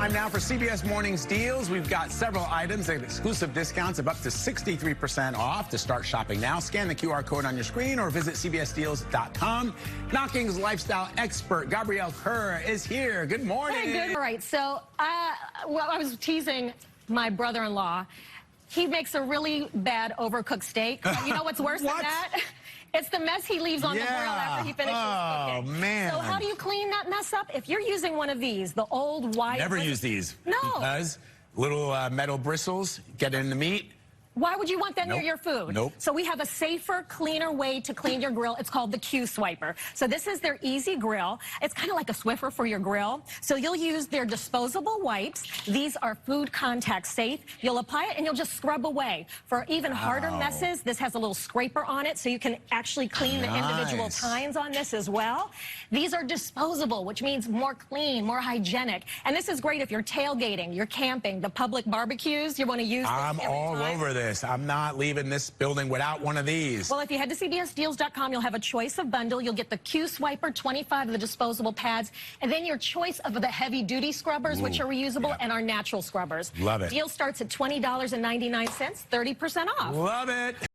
Time now for CBS Morning's Deals. We've got several items at exclusive discounts of up to 63% off. To start shopping now, scan the QR code on your screen or visit cbsdeals.com. Knocking's lifestyle expert, Gabrielle Kerr, is here. Good morning. Hey, good. All right, so I was teasing my brother-in-law. He makes a really bad overcooked steak. You know what's worse than that? It's the mess he leaves on the grill after he finishes cooking. Oh, man. So how do you clean that mess up? If you're using one of these, the old white... Never use these. No. Because little metal bristles get in the meat. Why would you want that near your food? Nope. So we have a safer, cleaner way to clean your grill. It's called the Q Swiper. So this is their easy grill. It's kind of like a Swiffer for your grill. So you'll use their disposable wipes. These are food contact safe. You'll apply it and you'll just scrub away. For even harder messes, this has a little scraper on it so you can actually clean the individual tines on this as well. These are disposable, which means more clean, more hygienic. And this is great if you're tailgating, you're camping, the public barbecues, you want to use this I'm all over this. I'm not leaving this building without one of these. Well, if you head to cbsdeals.com, you'll have a choice of bundle. You'll get the Q Swiper, 25 of the disposable pads, and then your choice of the heavy-duty scrubbers, which are reusable, and our natural scrubbers. Love it. Deal starts at $20.99, 30% off. Love it.